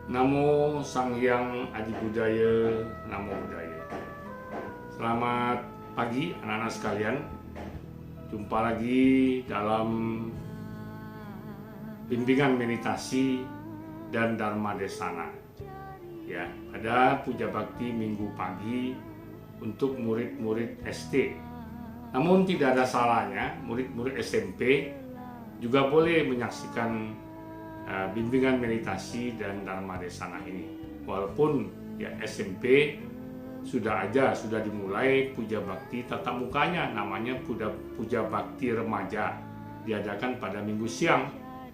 Namo Sang Hyang Adi Budaya, Namo Buddhaya. Selamat pagi anak-anak sekalian. Jumpa lagi dalam bimbingan meditasi dan Dharma Desana. Ya, pada puja bakti minggu pagi untuk murid-murid SD. Namun tidak ada salahnya murid-murid SMP juga boleh menyaksikan bimbingan meditasi dan Dharma Desana ini. Walaupun ya SMP sudah dimulai puja bakti tatap mukanya, namanya puja bakti remaja, diadakan pada minggu siang.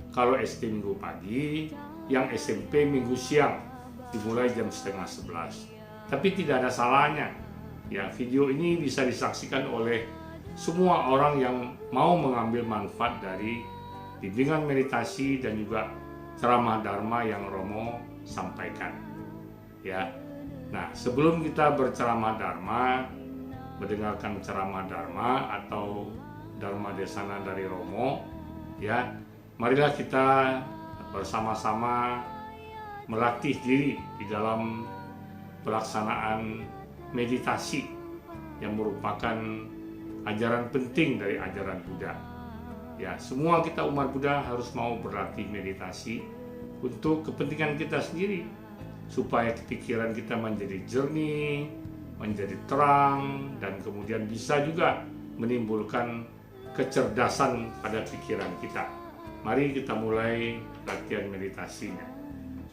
Kalau SD minggu pagi, yang SMP minggu siang, dimulai jam 10:30. Tapi tidak ada salahnya. Ya, video ini bisa disaksikan oleh semua orang yang mau mengambil manfaat dari bimbingan meditasi dan juga ceramah Dharma yang Romo sampaikan. Ya. Nah, sebelum kita berceramah Dharma, mendengarkan ceramah Dharma atau Dharma Desana dari Romo, ya, marilah kita bersama-sama melatih diri di dalam pelaksanaan meditasi yang merupakan ajaran penting dari ajaran Buddha. Ya, semua kita umat Buddha harus mau berlatih meditasi untuk kepentingan kita sendiri, supaya pikiran kita menjadi jernih, menjadi terang, dan kemudian bisa juga menimbulkan kecerdasan pada pikiran kita. Mari kita mulai latihan meditasinya.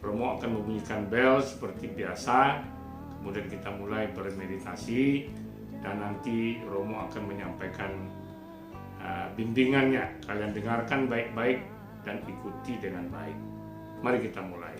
Romo akan membunyikan bel seperti biasa, kemudian kita mulai bermeditasi, dan nanti Romo akan menyampaikan bimbingannya. Kalian dengarkan baik-baik dan ikuti dengan baik. Mari kita mulai.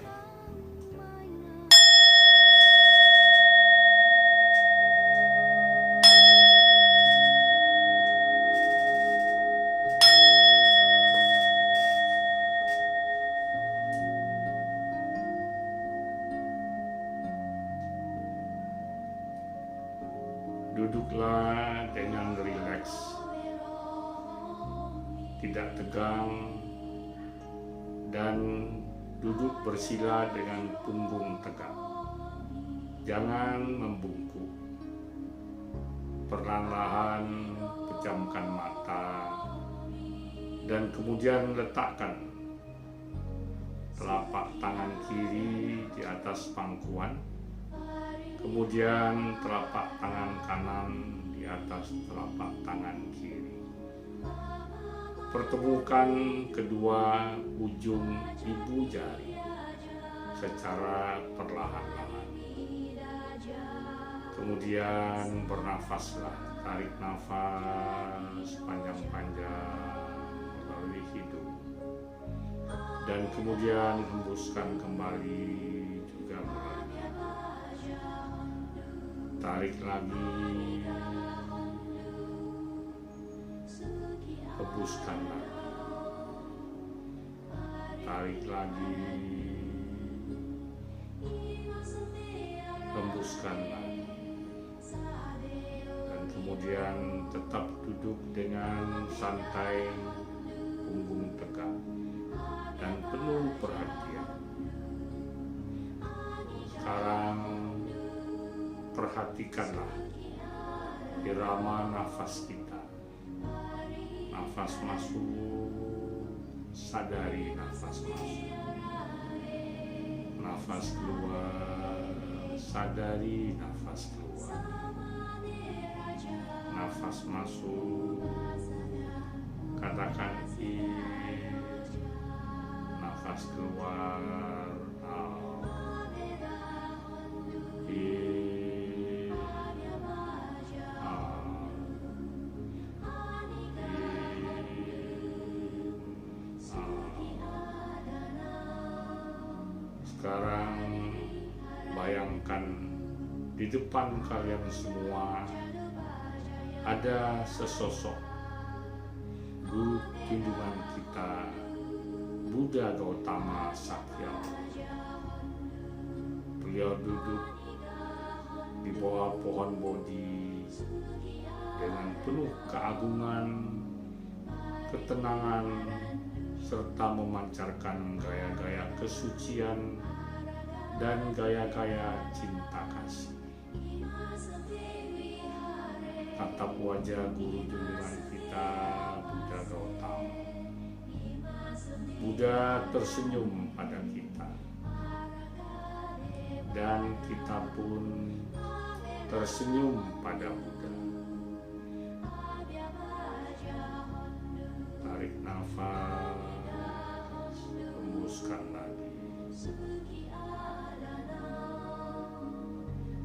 Duduklah dengan rileks, tidak tegang, dan duduk bersila dengan punggung tegak. Jangan membungkuk. Perlahan-lahan pejamkan mata dan kemudian letakkan telapak tangan kiri di atas pangkuan. Kemudian telapak tangan kanan di atas telapak tangan kiri. Pertemukan kedua ujung ibu jari secara perlahan-lahan. Kemudian bernafaslah, tarik nafas panjang-panjang melalui hidung. Dan kemudian hembuskan kembali juga melalui hidung. Tarik lagi, hembuskan lagi, tarik lagi, hembuskan lagi, dan kemudian tetap duduk dengan santai, punggung tegak, dan penuh perhatian. Sekarang perhatikanlah irama nafas kita. Nafas masuk, sadari nafas masuk. Nafas keluar, sadari nafas keluar. Nafas masuk, katakan in. Nafas keluar, out. In. Sekarang bayangkan di depan kalian semua ada sesosok guru junjungan kita, Buddha Gautama Sakya. Beliau duduk di bawah pohon Bodhi dengan penuh keagungan, ketenangan, serta memancarkan gaya-gaya kesucian dan gaya-gaya cinta kasih. Tatap wajah guru junjungan kita, Buddha Gautama. Buddha tersenyum pada kita, dan kita pun tersenyum pada Buddha. Tarik nafas, hembuskan lagi.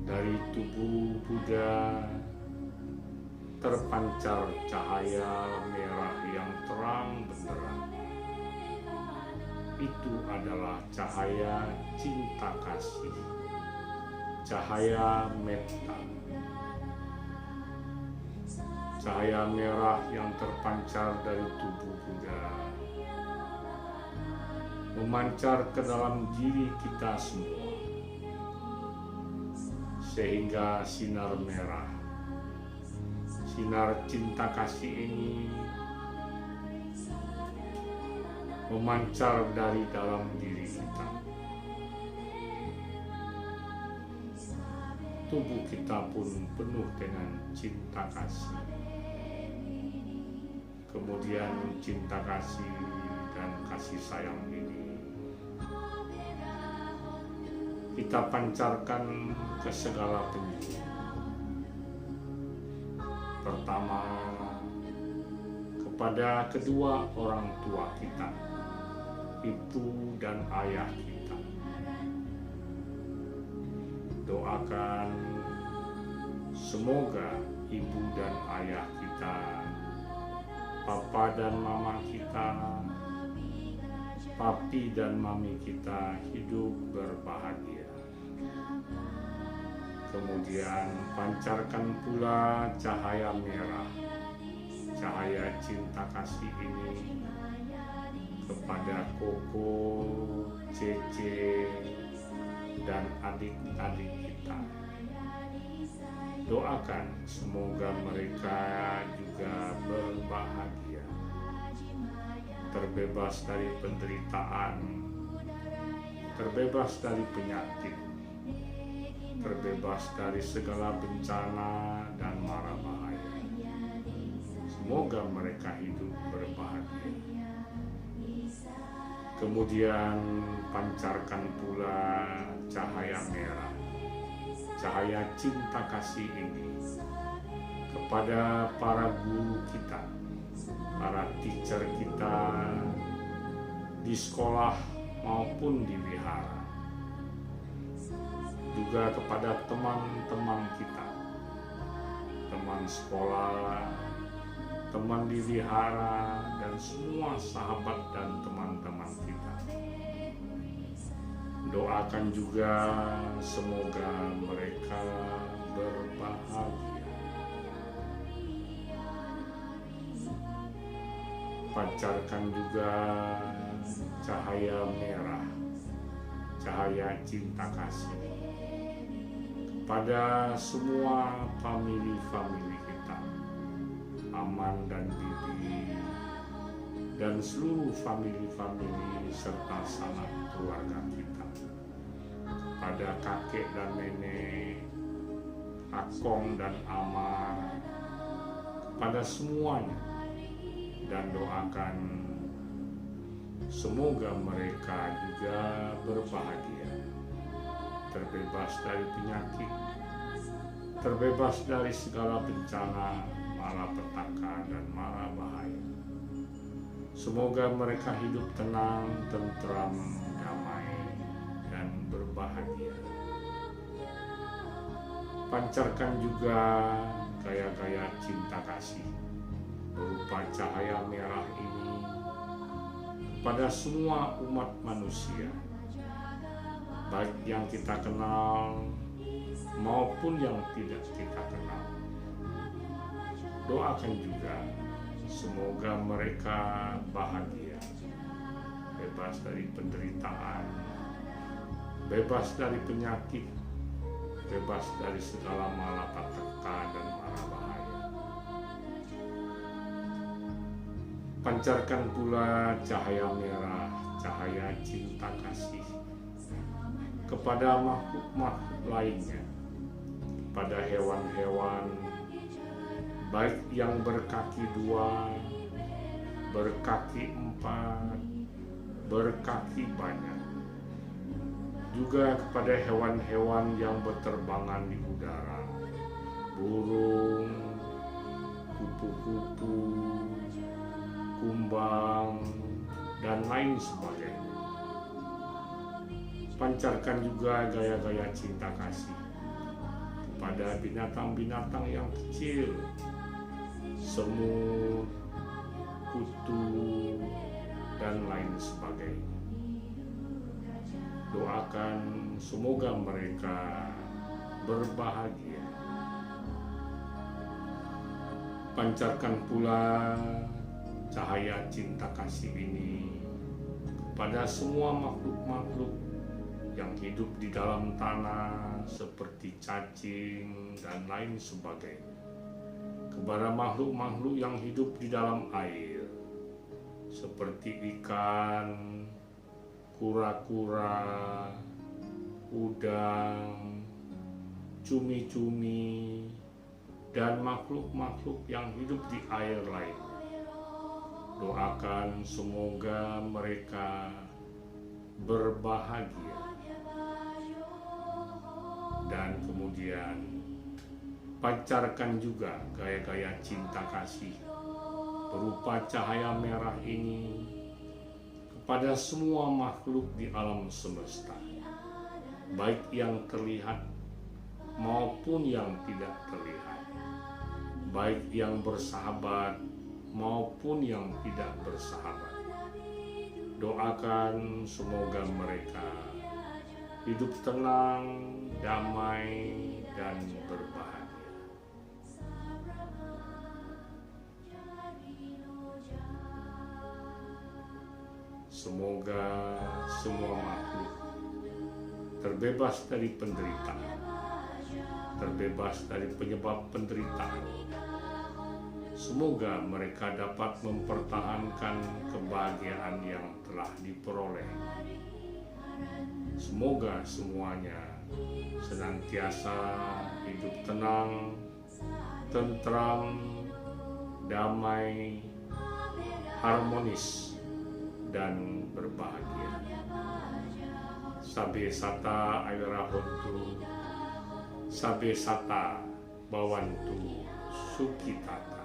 Dari tubuh Buddha terpancar cahaya merah yang terang benderang. Itu adalah cahaya cinta kasih, cahaya metta. Cahaya merah yang terpancar dari tubuh Buddha memancar ke dalam diri kita semua, sehingga sinar merah, sinar cinta kasih ini memancar dari dalam diri kita. Tubuh kita pun penuh dengan cinta kasih. Kemudian cinta kasih dan kasih sayang ini kita pancarkan ke segala penjuru. Pertama, kepada kedua orang tua kita, ibu dan ayah kita. Doakan semoga ibu dan ayah kita, papa dan mama kita, papi dan mami kita hidup berbahagia. Kemudian pancarkan pula cahaya merah, cahaya cinta kasih ini kepada Koko, Cece, dan adik-adik kita. Doakan semoga mereka juga berbahagia, terbebas dari penderitaan, terbebas dari penyakit, terbebas dari segala bencana dan mara bahaya. Semoga mereka hidup berbahagia. Kemudian pancarkan pula cahaya merah, cahaya cinta kasih ini kepada para guru kita, para teacher kita di sekolah maupun di wihara, juga kepada teman-teman kita, teman sekolah, teman di wihara, dan semua sahabat dan teman-teman kita. Doakan juga semoga mereka berbahagia. Pancarkan juga cahaya merah, cahaya cinta kasih kepada semua famili-famili kita, Aman dan Bibi, dan seluruh famili-famili serta sanak keluarga kita, pada kakek dan nenek, akong dan ama, kepada semuanya, dan doakan semoga mereka juga berbahagia, terbebas dari penyakit, terbebas dari segala bencana, malapetaka, dan mara bahaya. Semoga mereka hidup tenang, tentram, damai, dan berbahagia. Pancarkan juga gaya-gaya cinta kasih berupa cahaya merah ini pada semua umat manusia, baik yang kita kenal maupun yang tidak kita kenal. Doakan juga semoga mereka bahagia, bebas dari penderitaan, bebas dari penyakit, bebas dari segala malapetaka dan mara bahaya. Pancarkan pula cahaya merah, cahaya cinta kasih kepada makhluk-makhluk lainnya, pada hewan-hewan baik yang berkaki 2, berkaki 4, berkaki banyak, juga kepada hewan-hewan yang berterbangan di udara, burung, kupu-kupu, kumbang, dan lain sebagainya. Pancarkan juga gaya-gaya cinta kasih kepada binatang-binatang yang kecil, semut, kutu, dan lain sebagainya. Doakan semoga mereka berbahagia. Pancarkan pula cahaya cinta kasih ini kepada semua makhluk-makhluk yang hidup di dalam tanah seperti cacing dan lain sebagainya, kepada makhluk-makhluk yang hidup di dalam air seperti ikan, kura-kura, udang, cumi-cumi, dan makhluk-makhluk yang hidup di air lain. Doakan semoga mereka berbahagia. Dan kemudian pancarkan juga gaya-gaya cinta kasih berupa cahaya merah ini kepada semua makhluk di alam semesta, baik yang terlihat maupun yang tidak terlihat, baik yang bersahabat maupun yang tidak bersahabat. Doakan semoga mereka hidup tenang, damai, dan berbahagia. Semoga semua makhluk terbebas dari penderitaan, terbebas dari penyebab penderitaan. Semoga mereka dapat mempertahankan kebahagiaan yang telah diperoleh. Semoga semuanya senantiasa hidup tenang, tentram, damai, harmonis, dan berbahagia. Sabe sata ayarahontu, sabe sata bawantu sukitata.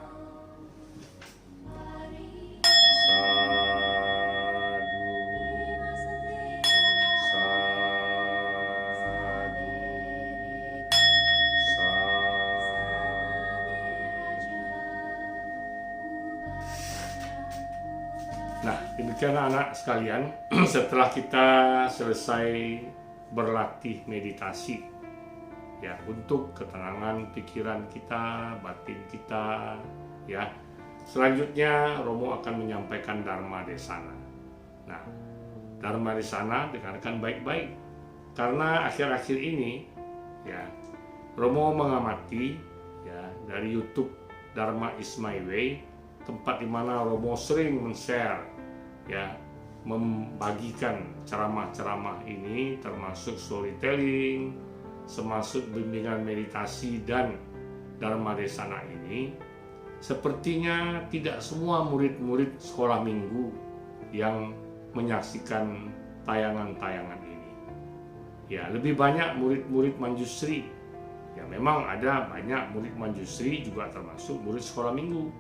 Nah, demikian anak sekalian, setelah kita selesai berlatih meditasi ya untuk ketenangan pikiran kita, batin kita ya. Selanjutnya Romo akan menyampaikan Dharma Desana. Nah, Dharma Desana dengarkan baik-baik karena akhir-akhir ini ya Romo mengamati ya dari YouTube Dharma is my way, tempat di mana Romo sering men-share ya, membagikan ceramah-ceramah ini termasuk storytelling, termasuk bimbingan meditasi dan Dharma Desana ini. Sepertinya tidak semua murid-murid sekolah minggu yang menyaksikan tayangan-tayangan ini. Ya, lebih banyak murid-murid Manjusri. Ya, memang ada banyak murid Manjusri juga termasuk murid sekolah minggu.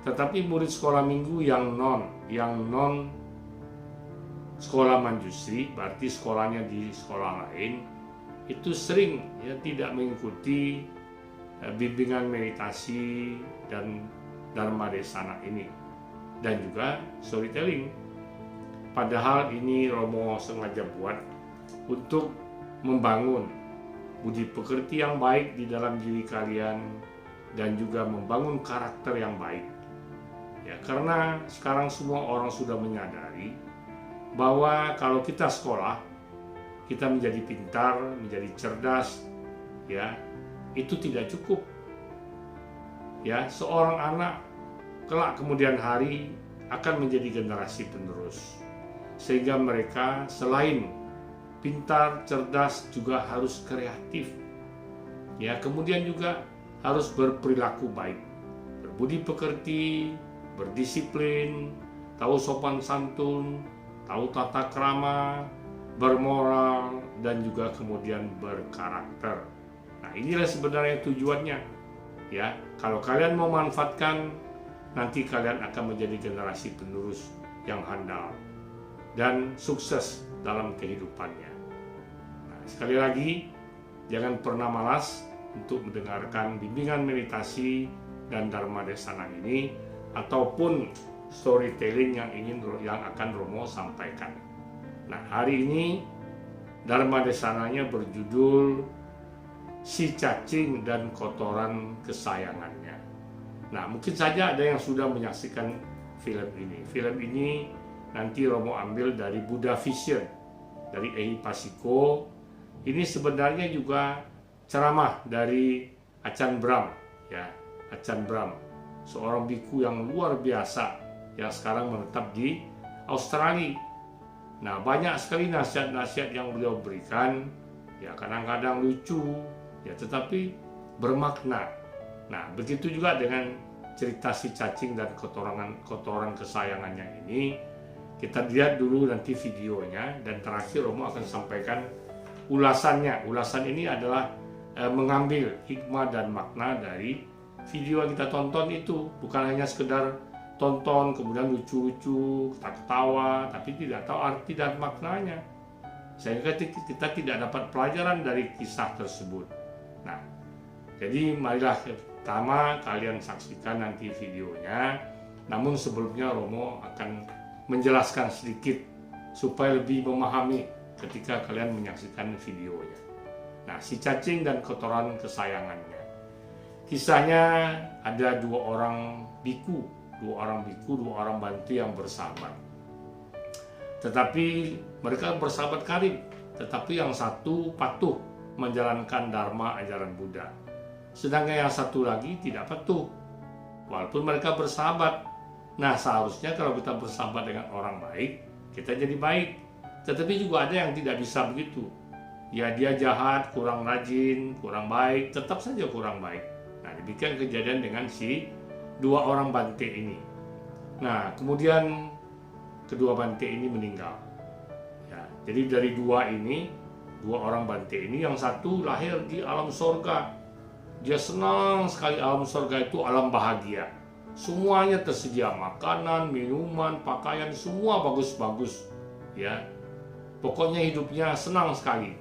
Tetapi murid sekolah minggu yang non sekolah Manjusri, berarti sekolahnya di sekolah lain, itu sering ya tidak mengikuti bimbingan meditasi dan Dharma Desana ini dan juga storytelling. Padahal ini Romo sengaja buat untuk membangun budi pekerti yang baik di dalam diri kalian dan juga membangun karakter yang baik. Ya, karena sekarang semua orang sudah menyadari bahwa kalau kita sekolah, kita menjadi pintar, menjadi cerdas, ya, itu tidak cukup. Ya, seorang anak kelak kemudian hari akan menjadi generasi penerus. Sehingga mereka selain pintar, cerdas, juga harus kreatif. Ya, kemudian juga harus berperilaku baik, berbudi pekerti, berdisiplin, tahu sopan santun, tahu tata krama, bermoral, dan juga kemudian berkarakter. Nah, inilah sebenarnya tujuannya. Ya, kalau kalian mau manfaatkan, nanti kalian akan menjadi generasi penerus yang handal dan sukses dalam kehidupannya. Nah, sekali lagi, jangan pernah malas untuk mendengarkan bimbingan meditasi dan Dharma Desana ini ataupun storytelling yang akan Romo sampaikan. Nah, hari ini Dharma Desananya berjudul Si Cacing dan Kotoran Kesayangannya. Nah, mungkin saja ada yang sudah menyaksikan film ini. Film ini nanti Romo ambil dari Buddha Vision, dari Ehi Pasiko. Ini sebenarnya juga ceramah dari Ajahn Brahm, ya, Ajahn Brahm, seorang biku yang luar biasa yang sekarang menetap di Australia. Nah, banyak sekali nasihat-nasihat yang beliau berikan, ya kadang-kadang lucu, ya tetapi bermakna. Nah, begitu juga dengan cerita si cacing dan kotoran kesayangannya ini. Kita lihat dulu nanti videonya, dan terakhir Romo akan sampaikan ulasannya. Ulasan ini adalah mengambil hikmah dan makna dari video yang kita tonton itu, bukan hanya sekedar tonton kemudian lucu-lucu, ketawa, tapi tidak tahu arti dan maknanya, sehingga kita tidak dapat pelajaran dari kisah tersebut. Nah, jadi marilah pertama kalian saksikan nanti videonya. Namun sebelumnya Romo akan menjelaskan sedikit supaya lebih memahami ketika kalian menyaksikan videonya. Nah, si cacing dan kotoran kesayangannya. Kisahnya ada dua orang biku, dua orang bantu yang bersahabat. Tetapi mereka bersahabat karib, tetapi yang satu patuh menjalankan dharma ajaran Buddha. Sedangkan yang satu lagi tidak patuh, walaupun mereka bersahabat. Nah, seharusnya kalau kita bersahabat dengan orang baik, kita jadi baik. Tetapi juga ada yang tidak bisa begitu. Ya, dia jahat, kurang rajin, kurang baik, tetap saja kurang baik. Nah, demikian kejadian dengan si dua orang bante ini. Nah, kemudian kedua bante ini meninggal. Ya, jadi dari dua orang bante ini, yang satu lahir di alam sorga. Dia senang sekali, alam sorga itu alam bahagia. Semuanya tersedia, makanan, minuman, pakaian, semua bagus-bagus. Ya, pokoknya hidupnya senang sekali.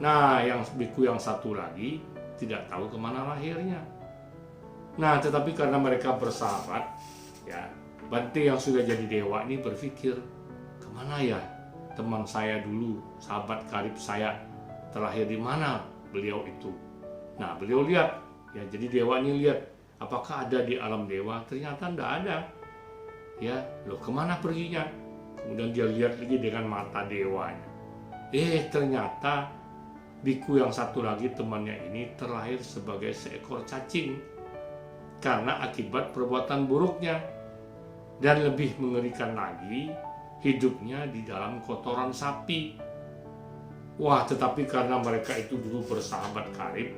Nah, yang biku yang satu lagi tidak tahu kemana lahirnya. Nah, tetapi karena mereka bersahabat, ya, bante yang sudah jadi dewa ini berpikir, kemana ya teman saya dulu, sahabat karib saya, terlahir di mana beliau itu. Nah, beliau lihat, ya, jadi dewa ini lihat, apakah ada di alam dewa? Ternyata tidak ada. Ya, loh, kemana perginya? Kemudian dia lihat lagi dengan mata dewanya. Ternyata biku yang satu lagi temannya ini terlahir sebagai seekor cacing karena akibat perbuatan buruknya, dan lebih mengerikan lagi, hidupnya di dalam kotoran sapi. Wah, tetapi karena mereka itu dulu bersahabat karib,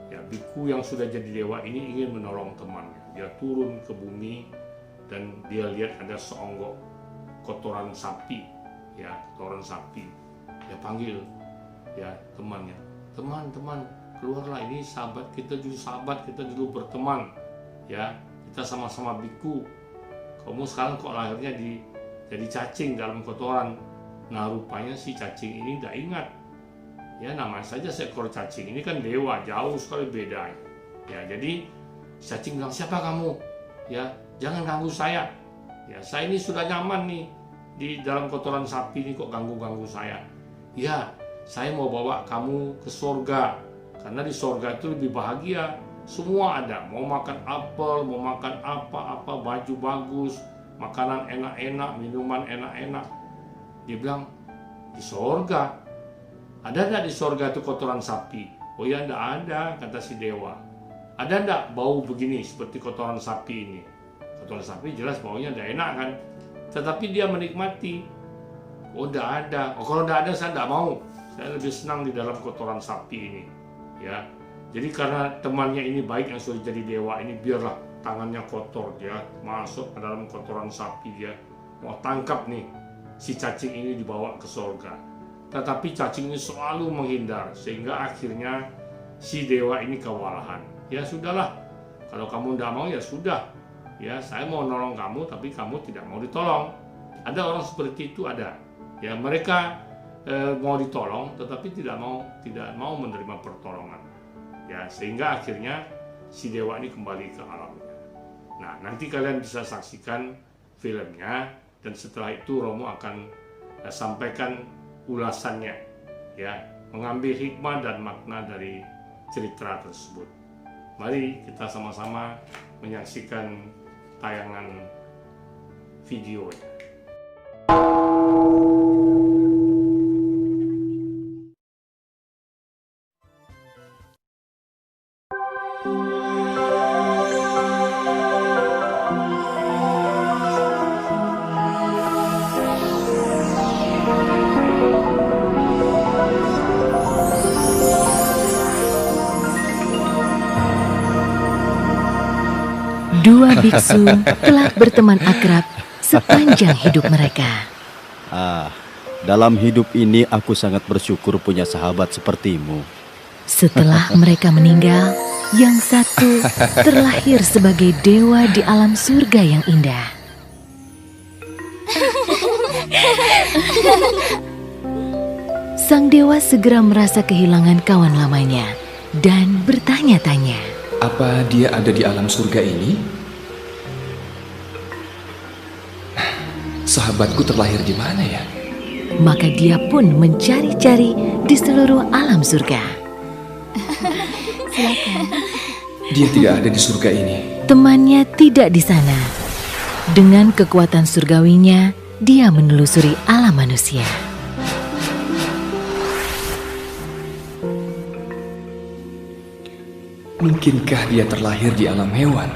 ya, biku yang sudah jadi dewa ini ingin menolong temannya. Dia turun ke bumi dan dia lihat ada seonggok kotoran sapi, ya, kotoran sapi. Dia panggil, ya, temannya, teman-teman, keluarlah, ini sahabat kita dulu berteman, ya, kita sama-sama biku. Kamu sekarang kok lahirnya jadi cacing dalam kotoran. Nah, rupanya si cacing ini tidak ingat. Ya, namanya saja seekor cacing, ini kan dewa, jauh sekali bedanya. Ya, jadi cacing bilang, siapa kamu? Ya, jangan ganggu saya. Ya, saya ini sudah nyaman nih di dalam kotoran sapi ini, kok ganggu-ganggu saya. Ya, saya mau bawa kamu ke sorga, karena di sorga itu lebih bahagia. Semua ada, mau makan apel, mau makan apa-apa, baju bagus, makanan enak-enak, minuman enak-enak. Dia bilang, di sorga? Ada enggak di sorga itu kotoran sapi? Oh ya, enggak ada, kata si dewa. Ada enggak bau begini seperti kotoran sapi ini? Kotoran sapi jelas baunya enggak enak kan? Tetapi dia menikmati. Oh, enggak ada. Oh, kalau enggak ada saya enggak mau. Saya lebih senang di dalam kotoran sapi ini, ya. Jadi karena temannya ini baik yang sudah jadi dewa ini, biarlah tangannya kotor, dia masuk ke dalam kotoran sapi, dia mau tangkap nih si cacing ini dibawa ke surga. Tetapi cacing ini selalu menghindar, sehingga akhirnya si dewa ini kewalahan. Ya sudahlah, kalau kamu tidak mau ya sudah, ya saya mau nolong kamu tapi kamu tidak mau ditolong. Ada orang seperti itu, ada. Ya mereka mau ditolong tetapi tidak mau menerima pertolongan, ya sehingga akhirnya si dewa ini kembali ke alamnya. Nah, nanti kalian bisa saksikan filmnya, dan setelah itu Romo akan sampaikan ulasannya, ya, mengambil hikmah dan makna dari cerita tersebut. Mari kita sama-sama menyaksikan tayangan videonya. Dua biksu telah berteman akrab sepanjang hidup mereka. Dalam hidup ini aku sangat bersyukur punya sahabat sepertimu. Setelah mereka meninggal, yang satu terlahir sebagai dewa di alam surga yang indah. Sang dewa segera merasa kehilangan kawan lamanya dan bertanya-tanya. Apa dia ada di alam surga ini? Sahabatku terlahir di mana ya? Maka dia pun mencari-cari di seluruh alam surga. Silakan. Dia tidak ada di surga ini. Temannya tidak di sana. Dengan kekuatan surgawinya, dia menelusuri alam manusia. Mungkinkah dia terlahir di alam hewan?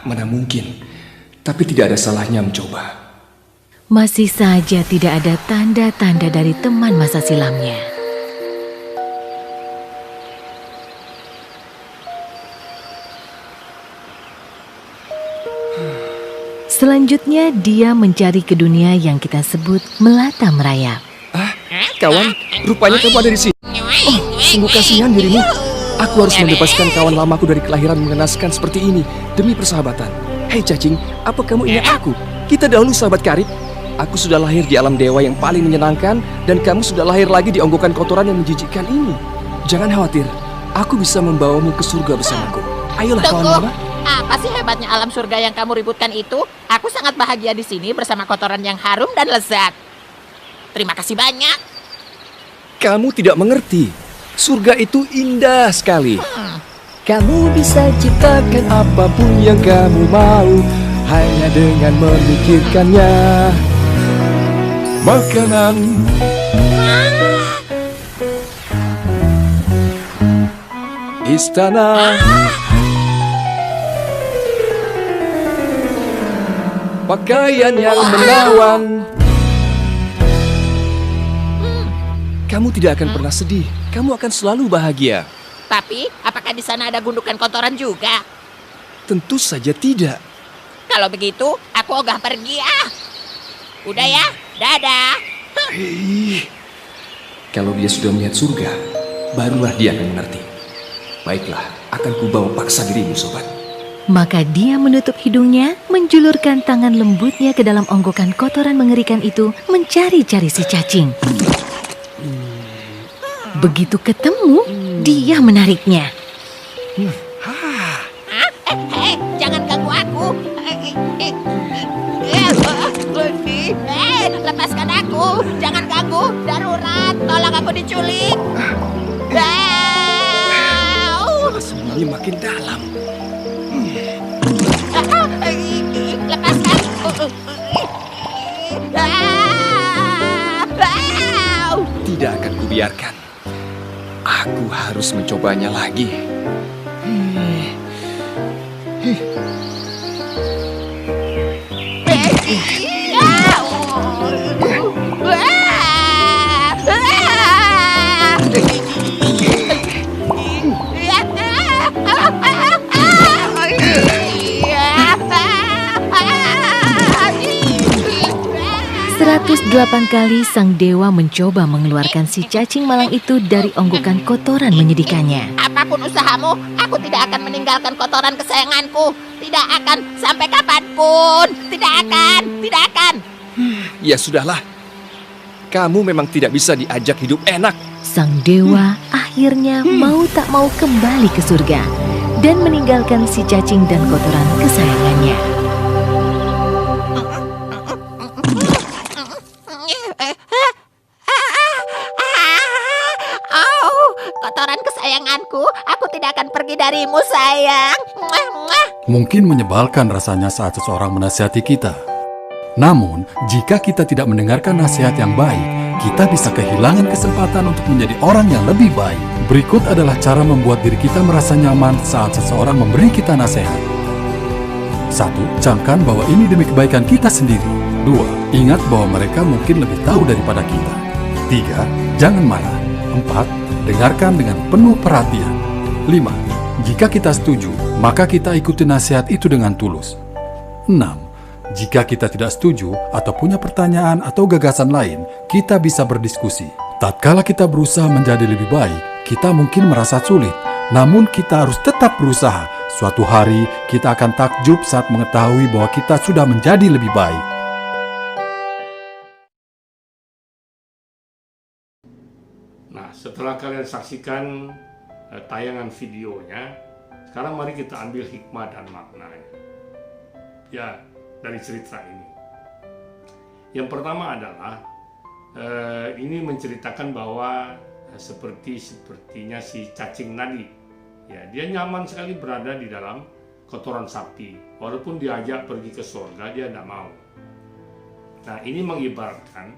Mana mungkin. Tapi tidak ada salahnya mencoba. Masih saja tidak ada tanda-tanda dari teman masa silamnya. Selanjutnya dia mencari ke dunia yang kita sebut melata merayap. Kawan, rupanya kamu ada di sini. Oh, sungguh kasihan dirimu. Aku harus membebaskan kawan lamaku dari kelahiran mengenaskan seperti ini demi persahabatan. Hei cacing, apa kamu ingat aku? Kita dahulu sahabat karib. Aku sudah lahir di alam dewa yang paling menyenangkan, dan kamu sudah lahir lagi di onggokan kotoran yang menjijikkan ini. Jangan khawatir, aku bisa membawamu ke surga bersamaku. Ayolah kawan lama. Apa sih hebatnya alam surga yang kamu ributkan itu? Aku sangat bahagia di sini bersama kotoran yang harum dan lezat. Terima kasih banyak. Kamu tidak mengerti. Surga itu indah sekali. Kamu bisa ciptakan apapun yang kamu mau, hanya dengan memikirkannya. Makanan, istana, pakaian yang menawan. Kamu tidak akan pernah sedih. Kamu akan selalu bahagia. Tapi, apakah di sana ada gundukan kotoran juga? Tentu saja tidak. Kalau begitu, aku ogah pergi Udah ya, dadah. Hei, kalau dia sudah melihat surga, barulah dia akan mengerti. Baiklah, akan kubawa paksa dirimu, sobat. Maka dia menutup hidungnya, menjulurkan tangan lembutnya ke dalam onggokan kotoran mengerikan itu, mencari-cari si cacing. Begitu ketemu, dia menariknya. Jangan ganggu aku. Lepaskan aku. Jangan ganggu. Darurat. Tolong aku diculik. Semuanya makin dalam. Lepaskan. Tidak akan kubiarkan. Aku harus mencobanya lagi. 8 kali sang dewa mencoba mengeluarkan si cacing malang itu dari onggokan kotoran menyedihkannya. Apapun usahamu, aku tidak akan meninggalkan kotoran kesayanganku. Tidak akan, sampai kapanpun. Tidak akan, tidak akan. Ya sudahlah. Kamu memang tidak bisa diajak hidup enak. Sang dewa akhirnya mau tak mau kembali ke surga dan meninggalkan si cacing dan kotoran kesayangannya. Oh, kotoran kesayanganku, aku tidak akan pergi darimu, sayang. Muah, muah. Mungkin menyebalkan rasanya saat seseorang menasihati kita. Namun, jika kita tidak mendengarkan nasihat yang baik, kita bisa kehilangan kesempatan untuk menjadi orang yang lebih baik. Berikut adalah cara membuat diri kita merasa nyaman saat seseorang memberi kita nasihat. 1. Camkan bahwa ini demi kebaikan kita sendiri. 2. Ingat bahwa mereka mungkin lebih tahu daripada kita. 3. Jangan marah. 4. Dengarkan dengan penuh perhatian. 5. Jika kita setuju, maka kita ikuti nasihat itu dengan tulus. 6. Jika kita tidak setuju atau punya pertanyaan atau gagasan lain, kita bisa berdiskusi. Tatkala kita berusaha menjadi lebih baik, kita mungkin merasa sulit, namun kita harus tetap berusaha. Suatu hari, kita akan takjub saat mengetahui bahwa kita sudah menjadi lebih baik. Nah, setelah kalian saksikan tayangan videonya, sekarang mari kita ambil hikmah dan maknanya. Ya, dari cerita ini. Yang pertama adalah ini menceritakan bahwa sepertinya si cacing tadi, ya dia nyaman sekali berada di dalam kotoran sapi. Walaupun diajak pergi ke surga, dia tidak mau. Nah, ini mengibaratkan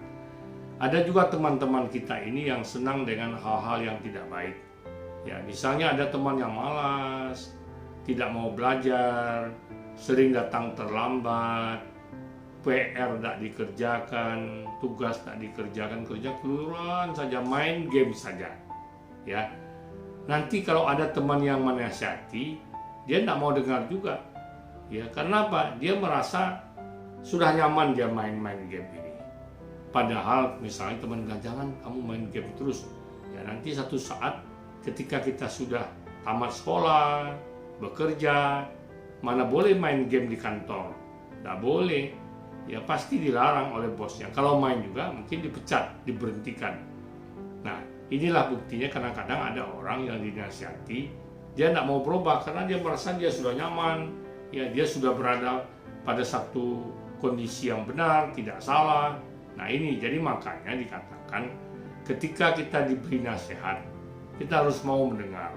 ada juga teman-teman kita ini yang senang dengan hal-hal yang tidak baik. Ya, misalnya ada teman yang malas, tidak mau belajar, sering datang terlambat, PR tidak dikerjakan, tugas tidak dikerjakan, kerja keluaran saja, main game saja. Ya, nanti kalau ada teman yang menasihati, dia tidak mau dengar juga. Ya, karena apa? Dia merasa sudah nyaman dia main-main game ini. Padahal misalnya teman bilang, jangan kamu main game terus. Ya, nanti satu saat ketika kita sudah tamat sekolah, bekerja, mana boleh main game di kantor? Tidak boleh. Ya pasti dilarang oleh bosnya. Kalau main juga mungkin dipecat, diberhentikan. Nah, inilah buktinya kadang-kadang ada orang yang dinasihati, dia tidak mau berubah karena dia merasa dia sudah nyaman. Ya, dia sudah berada pada satu kondisi yang benar, tidak salah. Nah, ini jadi makanya dikatakan ketika kita diberi nasihat, kita harus mau mendengar.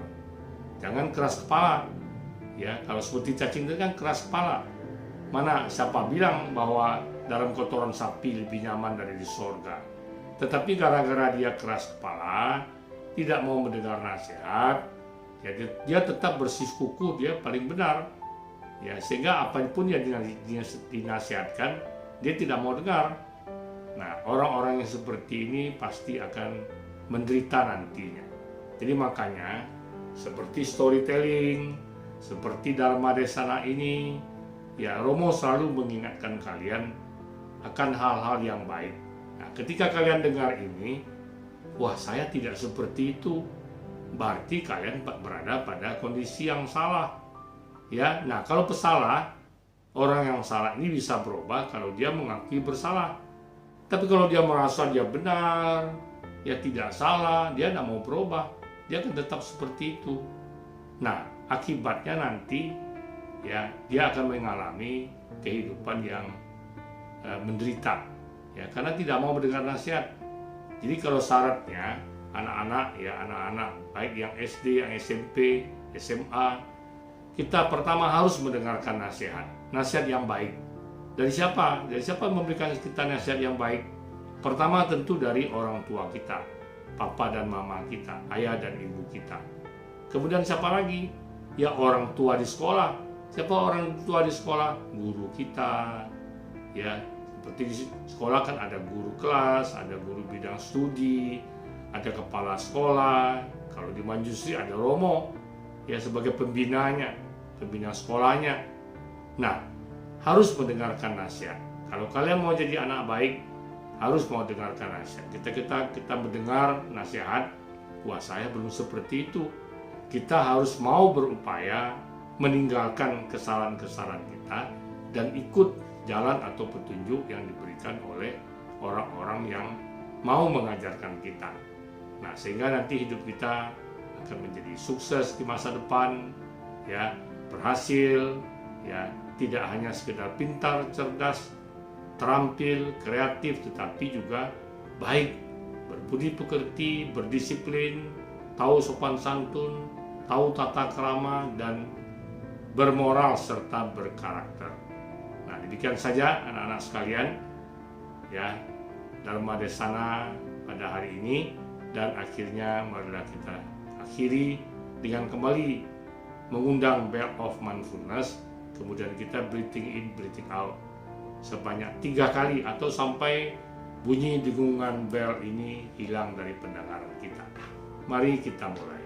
Jangan keras kepala. Ya, kalau seperti cacing itu kan keras kepala. Mana siapa bilang bahwa dalam kotoran sapi lebih nyaman dari di surga? Tetapi gara-gara dia keras kepala, tidak mau mendengar nasihat, ya dia tetap bersikukuh dia paling benar. Ya, sehingga apapun yang dinasihatkan, dia tidak mau dengar. Nah, orang-orang yang seperti ini pasti akan menderita nantinya. Jadi makanya seperti storytelling, seperti Dharma Desana ini, ya Romo selalu mengingatkan kalian akan hal-hal yang baik. Nah, ketika kalian dengar ini, wah saya tidak seperti itu, berarti kalian berada pada kondisi yang salah. Ya, nah kalau pesalah, orang yang salah ini bisa berubah kalau dia mengakui bersalah. Tapi kalau dia merasa dia benar, ya tidak salah, dia tidak mau berubah, dia akan tetap seperti itu. Nah, akibatnya nanti ya dia akan mengalami kehidupan yang menderita, ya karena tidak mau mendengar nasihat. Jadi kalau syaratnya anak-anak baik yang SD, yang SMP, SMA, kita pertama harus mendengarkan nasihat yang baik. Dari siapa? Dari siapa yang memberikan kita nasihat yang baik? Pertama tentu dari orang tua kita, papa dan mama kita, ayah dan ibu kita. Kemudian siapa lagi? Ya orang tua di sekolah. Siapa orang tua di sekolah? Guru kita. Ya, seperti di sekolah kan ada guru kelas, ada guru bidang studi, ada kepala sekolah. Kalau di Manjusri ada Romo, ya sebagai pembinanya, pembina sekolahnya. Nah, harus mendengarkan nasihat. Kalau kalian mau jadi anak baik, harus mau dengarkan nasihat. Kita mendengar nasihat, wah saya belum seperti itu. Kita harus mau berupaya meninggalkan kesalahan-kesalahan kita dan ikut jalan atau petunjuk yang diberikan oleh orang-orang yang mau mengajarkan kita. Nah, sehingga nanti hidup kita akan menjadi sukses di masa depan, ya, berhasil, ya, tidak hanya sekedar pintar, cerdas, terampil, kreatif, tetapi juga baik, berbudi pekerti, berdisiplin, tahu sopan santun, tahu tata krama, dan bermoral serta berkarakter. Nah, demikian saja anak-anak sekalian, ya, Dharma Desana pada hari ini, dan akhirnya marilah kita akhiri dengan kembali mengundang Bell of Mindfulness, kemudian kita breathing in, breathing out sebanyak 3 kali atau sampai bunyi dengungan bel ini hilang dari pendengaran kita. Mari kita mulai.